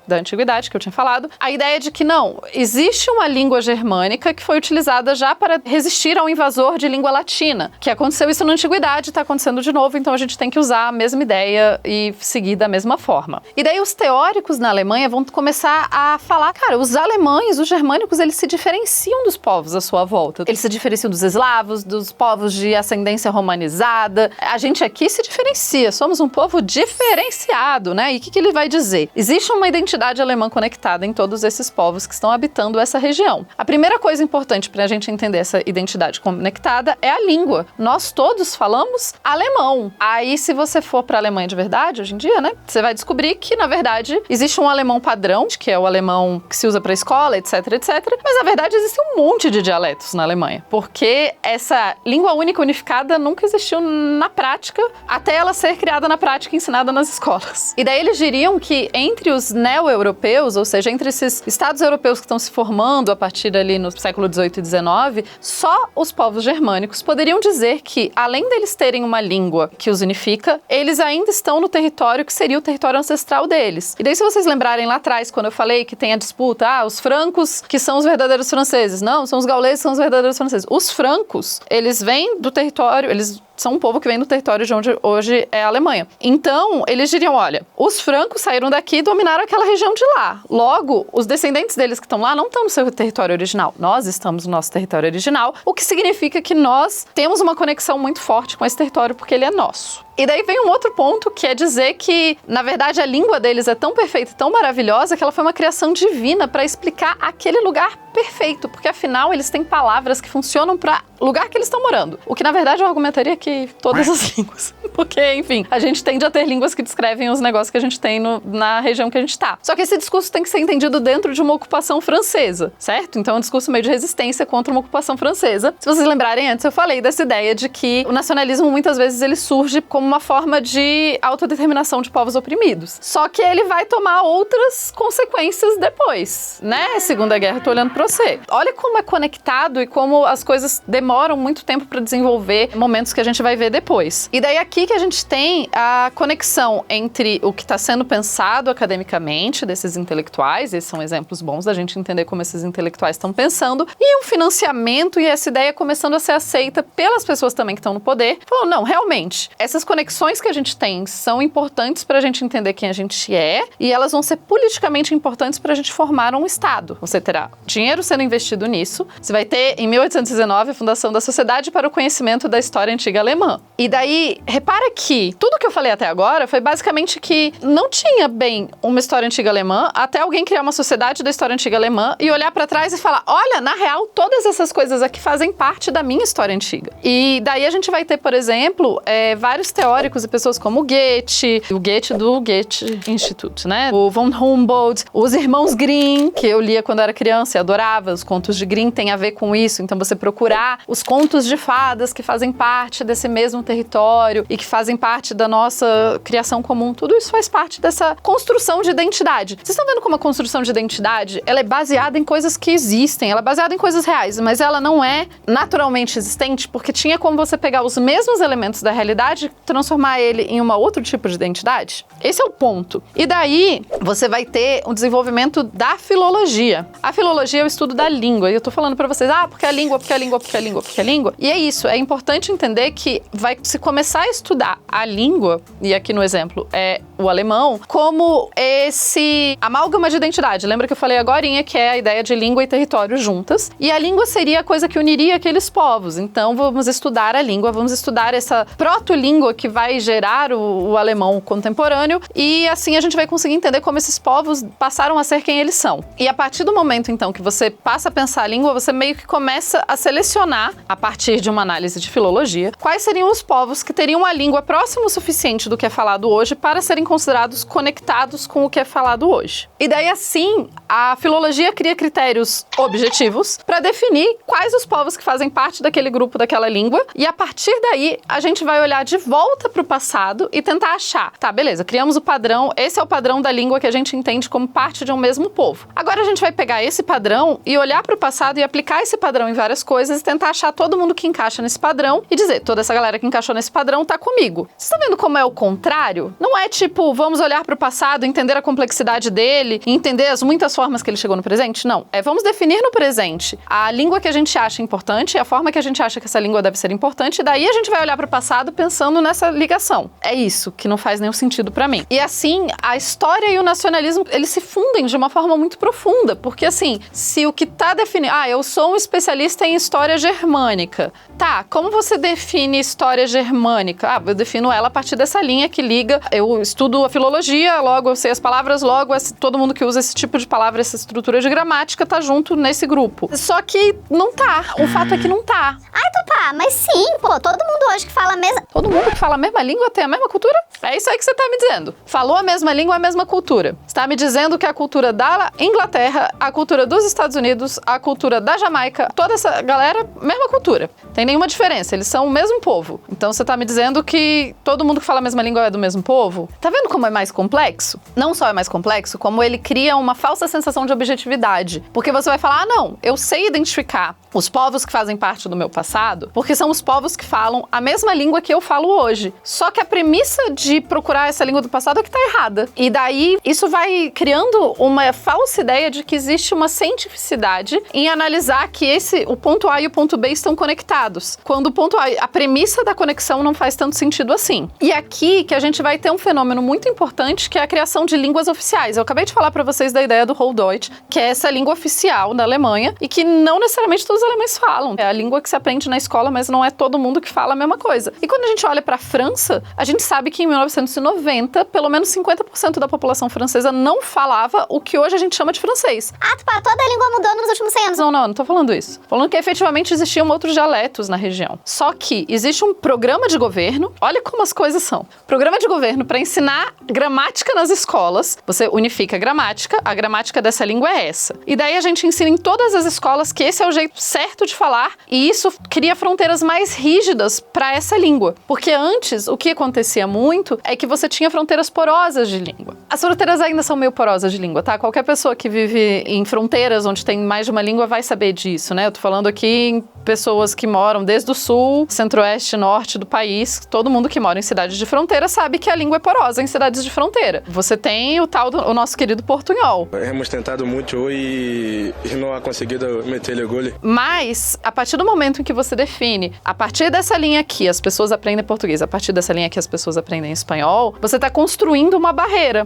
da antiguidade, que eu tinha falado, a ideia de que não, existe uma língua germânica que foi utilizada já para resistir ao invasor de língua latina, que aconteceu isso na antiguidade, está acontecendo de novo, então a gente tem que usar a mesma ideia e seguir da mesma forma. E daí os teóricos na Alemanha vão começar a falar, cara, os alemães, os germânicos, eles se diferenciam dos povos à sua volta. Eles se diferenciam dos eslavos, dos povos de ascendência romanizada. A gente aqui se diferencia, somos um povo diferenciado, né? E o que ele vai dizer? Existe uma identidade alemã conectada em todos esses povos que estão habitando essa região. A primeira coisa importante para a gente entender essa identidade conectada é a língua. Nós todos falamos alemão. Aí, se você for para a Alemanha de verdade, hoje em dia, né, você vai descobrir que, na verdade, existe um alemão padrão, que é o alemão que se usa para escola, etc, etc. Mas, na verdade, existe um monte de dialetos na Alemanha, porque essa língua única unificada nunca existiu na prática, até ela ser criada na prática e ensinada nas escolas. E daí eles diriam que entre os neo-europeus, ou seja, entre esses estados europeus que estão se formando a partir ali no século XVIII e XIX, só os povos germânicos poderiam dizer que, além deles terem uma língua que os unifica, eles ainda estão no território que seria o território ancestral deles. E daí, se vocês lembrarem lá atrás, quando eu falei que tem a disputa, os francos que são os verdadeiros franceses. Não, são os gauleses que são os verdadeiros franceses. Os francos, eles vêm do território, eles são um povo que vem do território de onde hoje é a Alemanha. Então, eles diriam, olha, os francos saíram daqui e dominaram aquela região de lá. Logo, os descendentes deles que estão lá não estão no seu território original. Nós estamos no nosso território original, o que significa que nós temos uma conexão muito forte com esse território porque ele é nosso. E daí vem um outro ponto, que é dizer que, na verdade, a língua deles é tão perfeita e tão maravilhosa que ela foi uma criação divina para explicar aquele lugar perfeito, porque afinal eles têm palavras que funcionam para lugar que eles estão morando. O que, na verdade, eu argumentaria que todas as línguas. Porque, enfim, a gente tende a ter línguas que descrevem os negócios que a gente tem na região que a gente tá. Só que esse discurso tem que ser entendido dentro de uma ocupação francesa, certo? Então é um discurso meio de resistência contra uma ocupação francesa. Se vocês lembrarem, antes eu falei dessa ideia de que o nacionalismo, muitas vezes, ele surge como uma forma de autodeterminação de povos oprimidos. Só que ele vai tomar outras consequências depois, né? Segunda Guerra, eu tô olhando pra você. Olha como é conectado e como as coisas demoram muito tempo para desenvolver momentos que a gente vai ver depois. E daí aqui que a gente tem a conexão entre o que está sendo pensado academicamente desses intelectuais, esses são exemplos bons da gente entender como esses intelectuais estão pensando, e um financiamento e essa ideia começando a ser aceita pelas pessoas também que estão no poder. Falou, não, realmente, essas conexões que a gente tem são importantes para a gente entender quem a gente é e elas vão ser politicamente importantes para a gente formar um Estado. Você terá dinheiro sendo investido nisso, você vai ter, em 1819, a fundação da Sociedade para o Conhecimento da História Antiga Alemã. E daí, repara que tudo que eu falei até agora foi basicamente que não tinha bem uma história antiga alemã até alguém criar uma sociedade da história antiga alemã e olhar para trás e falar, olha, na real, todas essas coisas aqui fazem parte da minha história antiga. E daí a gente vai ter, por exemplo, vários teóricos e pessoas como Goethe, o Goethe do Goethe Institute, né? O von Humboldt, os irmãos Grimm, que eu lia quando era criança e adorava. Os contos de Grimm têm a ver com isso. Então você procurar os contos de fadas que fazem parte desse mesmo território e que fazem parte da nossa criação comum, tudo isso faz parte dessa construção de identidade. Vocês estão vendo como a construção de identidade, ela é baseada em coisas que existem, ela é baseada em coisas reais, mas ela não é naturalmente existente porque tinha como você pegar os mesmos elementos da realidade e transformar ele em um outro tipo de identidade. Esse é o ponto. E daí, você vai ter um desenvolvimento da filologia. A filologia é o estudo da língua. E eu tô falando pra vocês, porque a língua, porque a língua, porque a língua, porque a língua. E é isso, é importante entender que vai se começar a estudar a língua, e aqui no exemplo é o alemão, como esse amálgama de identidade. Lembra que eu falei agorinha que é a ideia de língua e território juntas? E a língua seria a coisa que uniria aqueles povos. Então, vamos estudar a língua, vamos estudar essa proto-língua que vai gerar o alemão contemporâneo, e assim a gente vai conseguir entender como esses povos passaram a ser quem eles são. E a partir do momento, então, que você passa a pensar a língua, você meio que começa a selecionar, a partir de uma análise de filologia, quais seriam os povos que teriam a língua próxima o suficiente do que é falado hoje para serem considerados conectados com o que é falado hoje. E daí, assim, a filologia cria critérios objetivos para definir quais os povos que fazem parte daquele grupo, daquela língua, e a partir daí a gente vai olhar de volta para o passado e tentar achar, tá, beleza, criamos o padrão, esse é o padrão da língua que a gente entende como parte de um mesmo povo. Agora a gente vai pegar esse padrão e olhar para o passado e aplicar esse padrão em várias coisas e tentar achar todo mundo que encaixa nesse padrão e dizer, toda essa galera que encaixou nesse padrão tá comigo. Vocês estão vendo como é o contrário? Não é tipo, vamos olhar para o passado, entender a complexidade dele e entender as muitas formas que ele chegou no presente? Não. É vamos definir no presente a língua que a gente acha importante, a forma que a gente acha que essa língua deve ser importante, e daí a gente vai olhar para o passado pensando nessa ligação. É isso que não faz nenhum sentido para mim. E assim, a história e o nacionalismo, eles se fundem de uma forma muito profunda, porque assim, se o que tá definindo... eu sou um especialista em história germânica. Tá, como você define história germânica? Eu defino ela a partir dessa linha que liga, eu estudo a filologia, logo eu sei as palavras, logo todo mundo que usa esse tipo de palavra, essa estrutura de gramática, tá junto nesse grupo. Só que não tá. O fato é que não tá. Tupá, mas sim, pô, todo mundo hoje que fala a mesma... Todo mundo que fala a mesma língua tem a mesma cultura? É isso aí que você tá me dizendo. Falou a mesma língua, a mesma cultura. Você tá me dizendo que a cultura da Inglaterra, a cultura dos Estados Unidos, a cultura da Jamaica, toda essa galera, mesma cultura. Tem nenhuma diferença, eles são o mesmo povo. Então você tá me dizendo que todo mundo que fala a mesma língua é do mesmo povo? Tá vendo como é mais complexo? Não só é mais complexo, como ele cria uma falsa sensação de objetividade. Porque você vai falar, não, eu sei identificar os povos que fazem parte do meu passado, porque são os povos que falam a mesma língua que eu falo hoje. Só que a premissa de procurar essa língua do passado é que tá errada. E daí, isso vai criando uma falsa ideia de que existe uma cientificidade em analisar que o ponto A e o ponto B estão conectados. Quando o ponto A premissa da conexão não faz tanto sentido assim. E aqui que a gente vai ter um fenômeno muito importante, que é a criação de línguas oficiais. Eu acabei de falar para vocês da ideia do Hochdeutsch, que é essa língua oficial da Alemanha e que não necessariamente todos os alemães falam. É a língua que se aprende na escola, mas não é todo mundo que fala a mesma coisa. E quando a gente olha para a França, a gente sabe que em 1990, pelo menos 50% da população francesa não falava o que hoje a gente chama de francês. Tupá, toda a língua mudou nos últimos 100 anos. Não tô falando isso. Tô falando que efetivamente existiam outros dialetos na região. Só que existe um programa de governo, olha como as coisas são. Programa de governo para ensinar gramática nas escolas. Você unifica a gramática dessa língua é essa. E daí a gente ensina em todas as escolas que esse é o jeito certo de falar, e isso cria fronteiras mais rígidas para essa língua. Porque antes, o que acontecia muito é que você tinha fronteiras porosas de língua. As fronteiras ainda são meio porosas de língua, tá? Qualquer pessoa que vive em fronteiras onde tem mais de uma língua vai saber disso, né? Eu tô falando aqui em pessoas que moram desde o sul, centro-oeste, norte do país. Todo mundo que mora em cidades de fronteira sabe que a língua é porosa em cidades de fronteira. Você tem o nosso querido portunhol. Hemos tentado muito e não ha conseguido meter-lhe gole. Mas, a partir do momento em que você define, a partir dessa linha aqui as pessoas aprendem português, a partir dessa linha aqui as pessoas aprendem espanhol, você está construindo uma barreira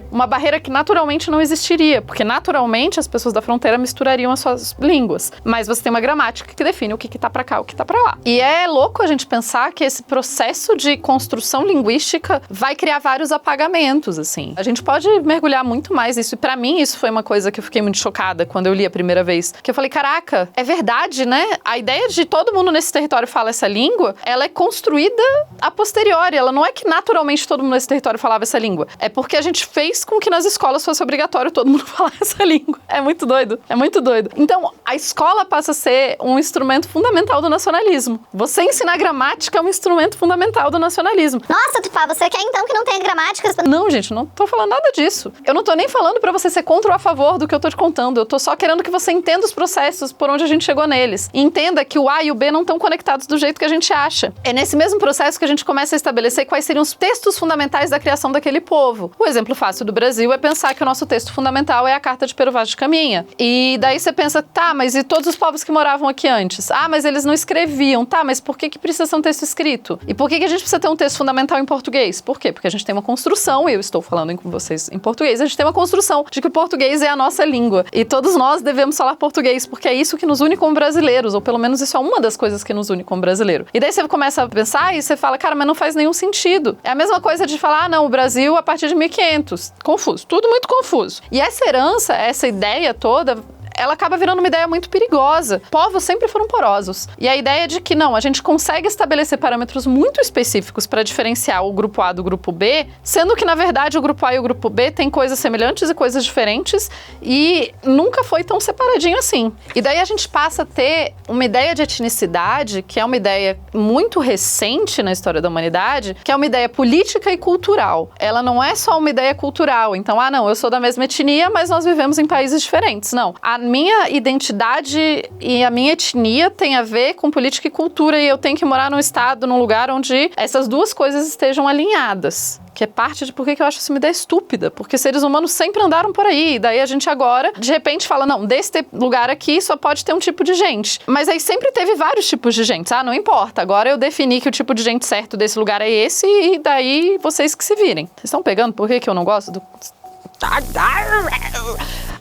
que naturalmente não existiria, porque naturalmente as pessoas da fronteira misturariam as suas línguas. Mas você tem uma gramática que define o que tá pra cá, o que tá pra lá. E é louco a gente pensar que esse processo de construção linguística vai criar vários apagamentos, assim. A gente pode mergulhar muito mais nisso, e pra mim isso foi uma coisa que eu fiquei muito chocada quando eu li a primeira vez, que eu falei, caraca, é verdade, né? A ideia de todo mundo nesse território fala essa língua, ela é construída a posteriori, ela não é que naturalmente todo mundo nesse território falava essa língua, é porque a gente fez com que nas escolas fosse obrigatório todo mundo falar essa língua. É muito doido, é muito doido. Então, a escola passa a ser um instrumento fundamental do nacionalismo. Você ensinar gramática é um instrumento fundamental do nacionalismo. Nossa, Tupá, você quer então que não tenha gramáticas? Não, gente, não tô falando nada disso. Eu não tô nem falando pra você ser contra ou a favor do que eu tô te contando. Eu tô só querendo que você entenda os processos por onde a gente chegou neles. E entenda que o A e o B não estão conectados do jeito que a gente acha. É nesse mesmo processo que a gente começa a estabelecer quais seriam os textos fundamentais da criação daquele povo. O exemplo fácil do Brasil é pensar que o nosso texto fundamental é a Carta de Pero Vaz de Caminha. E daí você pensa, tá, mas e todos os povos que moravam aqui antes? Ah, mas eles não escreviam. Tá, mas por que precisa ser um texto escrito? E por que a gente precisa ter um texto fundamental em português? Por quê? Porque a gente tem uma construção, e eu estou falando com vocês em português, a gente tem uma construção de que o português é a nossa língua. E todos nós devemos falar português, porque é isso que nos une como brasileiros, ou pelo menos isso é uma das coisas que nos une como brasileiro. E daí você começa a pensar e você fala, cara, mas não faz faz nenhum sentido. É a mesma coisa de falar, não, o Brasil a partir de 1500. Confuso, tudo muito confuso. E essa herança, essa ideia toda, ela acaba virando uma ideia muito perigosa. Povos sempre foram porosos. E a ideia de que não, a gente consegue estabelecer parâmetros muito específicos para diferenciar o grupo A do grupo B, sendo que, na verdade, o grupo A e o grupo B têm coisas semelhantes e coisas diferentes e nunca foi tão separadinho assim. E daí a gente passa a ter uma ideia de etnicidade, que é uma ideia muito recente na história da humanidade, que é uma ideia política e cultural. Ela não é só uma ideia cultural. Então, não, eu sou da mesma etnia, mas nós vivemos em países diferentes. Não. A minha identidade e a minha etnia tem a ver com política e cultura e eu tenho que morar num estado, num lugar onde essas duas coisas estejam alinhadas. Que é parte de por que eu acho essa uma ideia estúpida. Porque seres humanos sempre andaram por aí. Daí a gente agora, de repente, fala, não, desse lugar aqui só pode ter um tipo de gente. Mas aí sempre teve vários tipos de gente. Não importa. Agora eu defini que o tipo de gente certo desse lugar é esse e daí vocês que se virem. Vocês estão pegando por que eu não gosto do...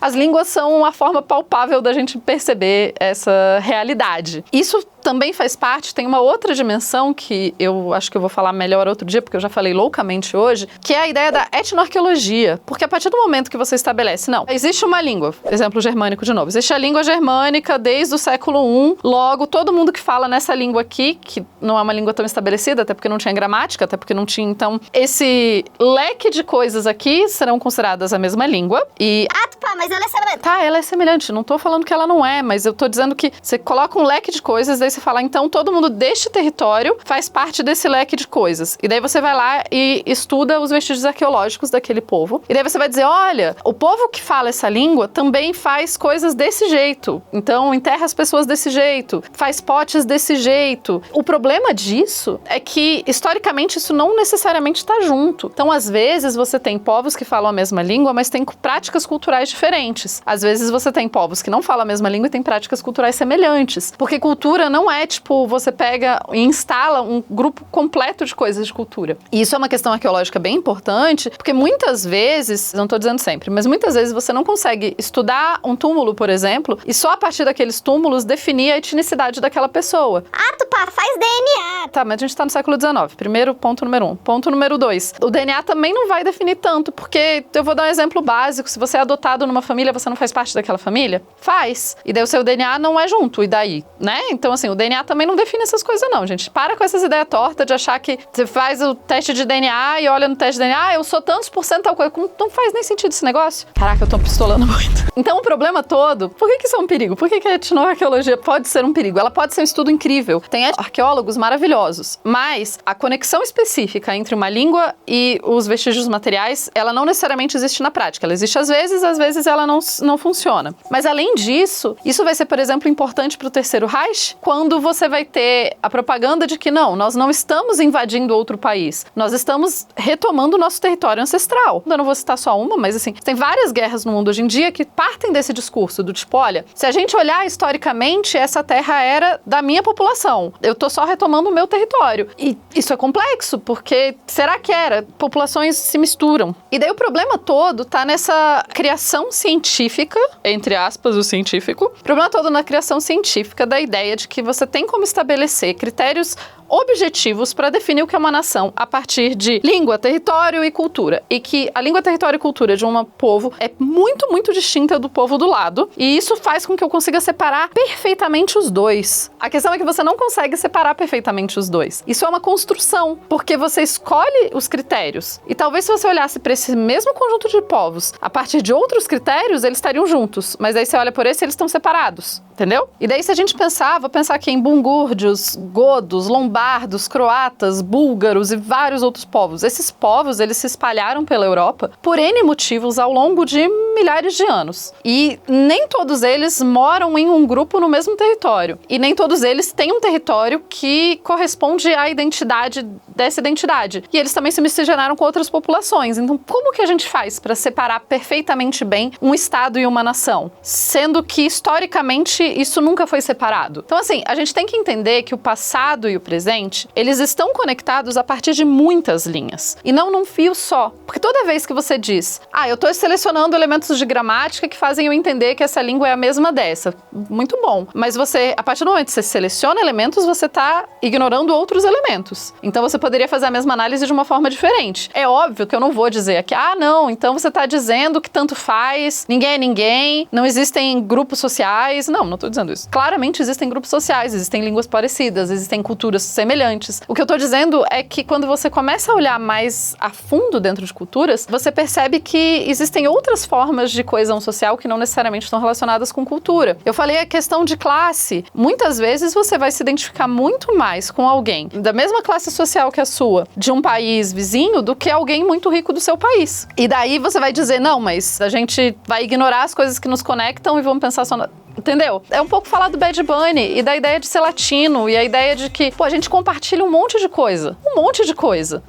As línguas são uma forma palpável da gente perceber essa realidade. Isso também faz parte, tem uma outra dimensão que eu acho que eu vou falar melhor outro dia, porque eu já falei loucamente hoje, que é a ideia da etnoarqueologia. Porque a partir do momento que você estabelece, não, existe uma língua, exemplo germânico de novo, existe a língua germânica desde o século I, logo todo mundo que fala nessa língua aqui, que não é uma língua tão estabelecida, até porque não tinha gramática, até porque não tinha, então, esse leque de coisas aqui serão consideradas a mesma língua e... mas ela é semelhante. Tá, ela é semelhante, não tô falando que ela não é, mas eu tô dizendo que você coloca um leque de coisas, daí você fala, então todo mundo deste território faz parte desse leque de coisas. E daí você vai lá e estuda os vestígios arqueológicos daquele povo. E daí você vai dizer, olha, o povo que fala essa língua também faz coisas desse jeito. Então enterra as pessoas desse jeito, faz potes desse jeito. O problema disso é que, historicamente, isso não necessariamente está junto. Então, às vezes, você tem povos que falam a mesma língua, mas têm práticas culturais diferentes. Às vezes você tem povos que não falam a mesma língua e têm práticas culturais semelhantes. Porque cultura não é tipo, você pega e instala um grupo completo de coisas de cultura. E isso é uma questão arqueológica bem importante, porque muitas vezes, não estou dizendo sempre, mas muitas vezes você não consegue estudar um túmulo, por exemplo, e só a partir daqueles túmulos definir a etnicidade daquela pessoa. Tupá, faz DNA. Tá, mas a gente tá no século XIX. Primeiro, ponto número 1. Ponto número 2. O DNA também não vai definir tanto, porque eu vou dar um exemplo básico. Se você é adotado numa família, você não faz parte daquela família? Faz. E daí o seu DNA não é junto. E daí? Né? Então, assim, o DNA também não define essas coisas, não, gente. Para com essas ideias tortas de achar que você faz o teste de DNA e olha no teste de DNA, eu sou tantos por cento tal coisa. Não faz nem sentido esse negócio. Caraca, eu tô pistolando muito. Então, o problema todo, por que isso é um perigo? Por que a etnoarqueologia pode ser um perigo? Ela pode ser um estudo incrível. Tem arqueólogos maravilhosos, mas a conexão específica entre uma língua e os vestígios materiais, ela não necessariamente existe na prática. Ela existe às vezes ela não funciona. Mas além disso, isso vai ser, por exemplo, importante para o Terceiro Reich, quando você vai ter a propaganda de que não, nós não estamos invadindo outro país, nós estamos retomando o nosso território ancestral. Eu não vou citar só uma, mas assim, tem várias guerras no mundo hoje em dia que partem desse discurso do tipo, olha, se a gente olhar historicamente, essa terra era da minha população. Eu tô só retomando o meu território. E isso é complexo, porque será que era? Populações se misturam. E daí o problema todo tá nessa criação científica, entre aspas, o científico. O problema todo na criação científica da ideia de que você tem como estabelecer critérios objetivos para definir o que é uma nação a partir de língua, território e cultura. E que a língua, território e cultura de um povo é muito, muito distinta do povo do lado. E isso faz com que eu consiga separar perfeitamente os dois. A questão é que você não consegue separar perfeitamente os dois. Isso é uma construção, porque você escolhe os critérios. E talvez se você olhasse para esse mesmo conjunto de povos, a partir de outros critérios, eles estariam juntos. Mas daí você olha por esse, eles estão separados. Entendeu? E daí se a gente pensar, vou pensar aqui em bungúrdios, godos, lombardos, croatas, búlgaros e vários outros povos. Esses povos, eles se espalharam pela Europa por N motivos ao longo de milhares de anos. E nem todos eles moram em um grupo no mesmo território. E nem todos eles têm um território que corresponde à identidade dessa identidade. E eles também se miscigenaram com outras populações. Então, como que a gente faz para separar perfeitamente bem um estado e uma nação? Sendo que, historicamente, isso nunca foi separado. Então, assim, a gente tem que entender que o passado e o presente, eles estão conectados a partir de muitas linhas. E não num fio só. Porque toda vez que você diz, eu tô selecionando elementos elementos de gramática que fazem eu entender que essa língua é a mesma dessa. Muito bom. Mas a partir do momento que você seleciona elementos, você está ignorando outros elementos. Então você poderia fazer a mesma análise de uma forma diferente. É óbvio que eu não vou dizer aqui, não, então você está dizendo que tanto faz, ninguém é ninguém, não existem grupos sociais. Não estou dizendo isso. Claramente existem grupos sociais, existem línguas parecidas, existem culturas semelhantes. O que eu estou dizendo é que quando você começa a olhar mais a fundo dentro de culturas, você percebe que existem outras formas de coesão social que não necessariamente estão relacionadas com cultura. Eu falei a questão de classe. Muitas vezes você vai se identificar muito mais com alguém da mesma classe social que a sua, de um país vizinho, do que alguém muito rico do seu país. E daí você vai dizer, não, mas a gente vai ignorar as coisas que nos conectam e vamos pensar só Entendeu? É um pouco falar do Bad Bunny e da ideia de ser latino e a ideia de que, a gente compartilha um monte de coisa.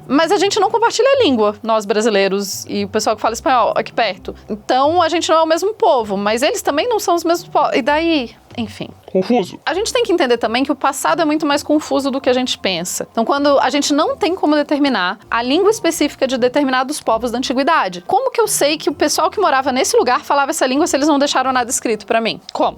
Mas a gente não compartilha a língua, nós brasileiros e o pessoal que fala espanhol aqui perto. Então a gente não é o mesmo povo, mas eles também não são os mesmos povos. E daí, enfim. Confuso. A gente tem que entender também que o passado é muito mais confuso do que a gente pensa. Então, quando a gente não tem como determinar a língua específica de determinados povos da antiguidade, como que eu sei que o pessoal que morava nesse lugar falava essa língua se eles não deixaram nada escrito pra mim? Como?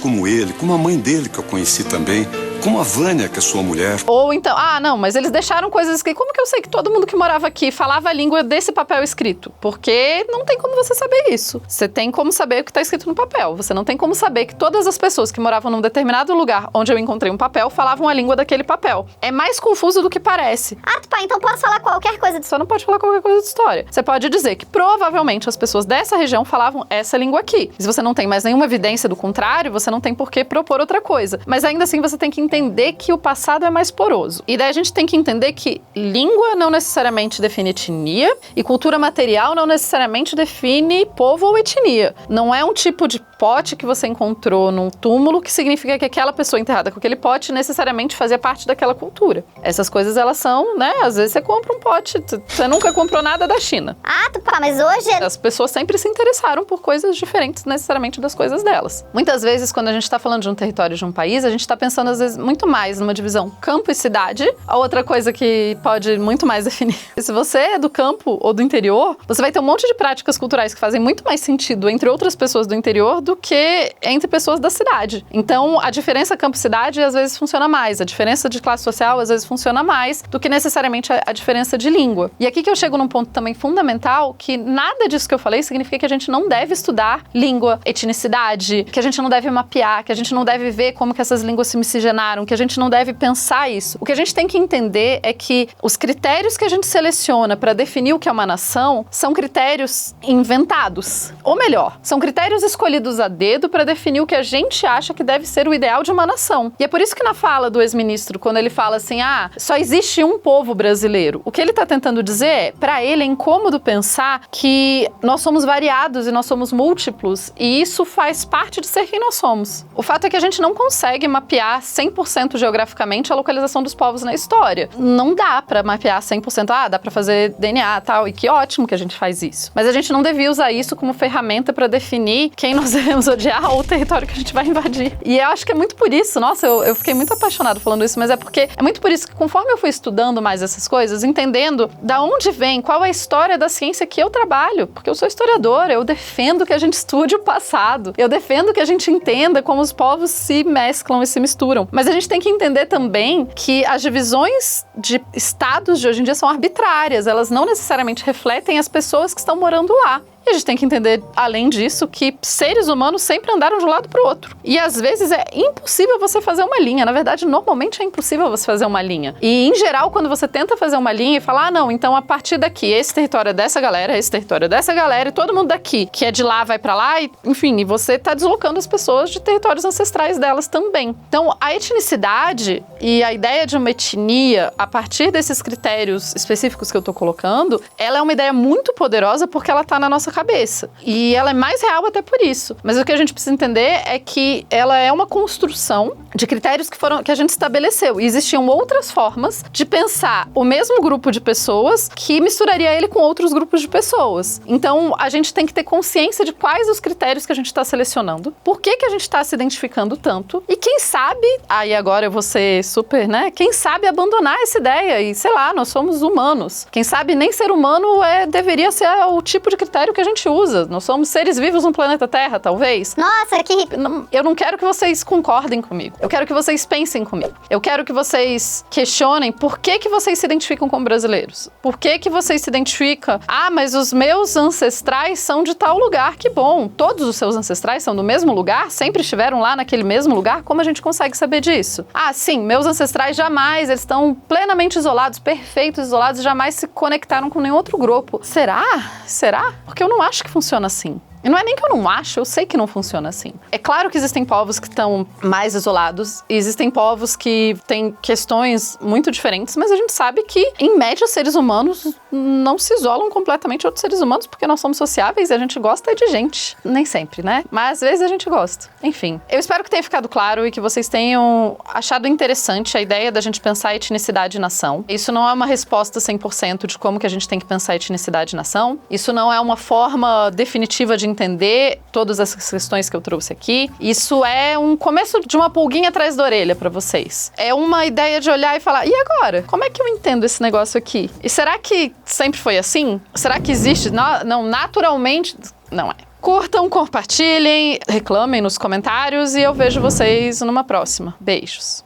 Como ele, como a mãe dele que eu conheci também, como a Vânia, que é sua mulher. Ou então, não, mas eles deixaram coisas escritas. Como que eu sei que todo mundo que morava aqui falava a língua desse papel escrito? Porque não tem como você saber isso. Você tem como saber o que está escrito no papel. Você não tem como saber que todas as pessoas que moravam num determinado lugar onde eu encontrei um papel falavam a língua daquele papel. É mais confuso do que parece. Tupá, então posso falar qualquer coisa Você não pode falar qualquer coisa de história. Você pode dizer que provavelmente as pessoas dessa região falavam essa língua aqui. Se você não tem mais nenhuma evidência do contrário, você não tem por que propor outra coisa. Mas ainda assim você tem que entender que o passado é mais poroso. E daí a gente tem que entender que língua não necessariamente define etnia e cultura material não necessariamente define povo ou etnia. Não é um tipo de pote que você encontrou num túmulo que significa que aquela pessoa enterrada com aquele pote necessariamente fazia parte daquela cultura. Essas coisas, elas são, né? Às vezes você compra um pote, você nunca comprou nada da China. Tupá, mas hoje... As pessoas sempre se interessaram por coisas diferentes necessariamente das coisas delas. Muitas vezes, quando a gente está falando de um território de um país, a gente está pensando, às vezes, muito mais numa divisão campo e cidade. A outra coisa que pode muito mais definir. Se você é do campo ou do interior, você vai ter um monte de práticas culturais que fazem muito mais sentido entre outras pessoas do interior do que entre pessoas da cidade. Então, a diferença campo-cidade às vezes funciona mais. A diferença de classe social às vezes funciona mais do que necessariamente a diferença de língua. E aqui que eu chego num ponto também fundamental, que nada disso que eu falei significa que a gente não deve estudar língua, etnicidade, que a gente não deve mapear, que a gente não deve ver como que essas línguas se miscigenaram, que a gente não deve pensar isso. O que a gente tem que entender é que os critérios que a gente seleciona para definir o que é uma nação são critérios inventados. Ou melhor, são critérios escolhidos a dedo para definir o que a gente acha que deve ser o ideal de uma nação. E é por isso que na fala do ex-ministro, quando ele fala assim, só existe um povo brasileiro, o que ele está tentando dizer é, para ele é incômodo pensar que nós somos variados e nós somos múltiplos, e isso faz parte de ser quem nós somos. O fato é que a gente não consegue mapear 100% geograficamente a localização dos povos na história. Não dá pra mapear 100%, dá pra fazer DNA e tal, e que ótimo que a gente faz isso. Mas a gente não devia usar isso como ferramenta pra definir quem nós devemos odiar ou o território que a gente vai invadir. E eu acho que é muito por isso, nossa, eu fiquei muito apaixonado falando isso, mas é porque é muito por isso que conforme eu fui estudando mais essas coisas, entendendo da onde vem, qual é a história da ciência que eu trabalho, porque eu sou historiadora, eu defendo que a gente estude o passado, eu defendo que a gente entenda como os povos se mesclam e se misturam. Mas a gente tem que entender também que as divisões de estados de hoje em dia são arbitrárias, elas não necessariamente refletem as pessoas que estão morando lá. E a gente tem que entender, além disso, que seres humanos sempre andaram de um lado para o outro. E às vezes é impossível você fazer uma linha. Na verdade, normalmente é impossível você fazer uma linha. E em geral, quando você tenta fazer uma linha e fala, não, então a partir daqui, esse território é dessa galera, esse território é dessa galera, e todo mundo daqui, que é de lá, vai para lá, e enfim, e você tá deslocando as pessoas de territórios ancestrais delas também. Então, a etnicidade e a ideia de uma etnia, a partir desses critérios específicos que eu tô colocando, ela é uma ideia muito poderosa porque ela tá na nossa cabeça. E ela é mais real até por isso. Mas o que a gente precisa entender é que ela é uma construção de critérios que a gente estabeleceu. E existiam outras formas de pensar o mesmo grupo de pessoas que misturaria ele com outros grupos de pessoas. Então, a gente tem que ter consciência de quais os critérios que a gente está selecionando, por que a gente está se identificando tanto, e quem sabe, aí agora eu vou ser super, né? Quem sabe abandonar essa ideia e, sei lá, nós somos humanos. Quem sabe nem ser humano deveria ser o tipo de critério que que a gente usa. Nós somos seres vivos no planeta Terra, talvez. Nossa, que... Eu não quero que vocês concordem comigo. Eu quero que vocês pensem comigo. Eu quero que vocês questionem por que vocês se identificam como brasileiros. Por que vocês se identificam? Ah, mas os meus ancestrais são de tal lugar. Que bom. Todos os seus ancestrais são do mesmo lugar? Sempre estiveram lá naquele mesmo lugar? Como a gente consegue saber disso? Ah, sim, meus ancestrais jamais, eles estão plenamente isolados, perfeitos, isolados, jamais se conectaram com nenhum outro grupo. Será? Será? Porque eu não acho que funciona assim. E não é nem que eu não acho, eu sei que não funciona assim. É claro que existem povos que estão mais isolados, e existem povos que têm questões muito diferentes, mas a gente sabe que, em média, seres humanos não se isolam completamente de outros seres humanos, porque nós somos sociáveis e a gente gosta de gente. Nem sempre, né? Mas às vezes a gente gosta. Enfim, eu espero que tenha ficado claro e que vocês tenham achado interessante a ideia da gente pensar etnicidade e nação. Isso não é uma resposta 100% de como que a gente tem que pensar etnicidade e nação. Isso não é uma forma definitiva de entender todas essas questões que eu trouxe aqui. Isso é um começo de uma pulguinha atrás da orelha pra vocês. É uma ideia de olhar e falar, e agora? Como é que eu entendo esse negócio aqui? E será que sempre foi assim? Será que existe? Não, naturalmente, não é. Curtam, compartilhem, reclamem nos comentários e eu vejo vocês numa próxima. Beijos.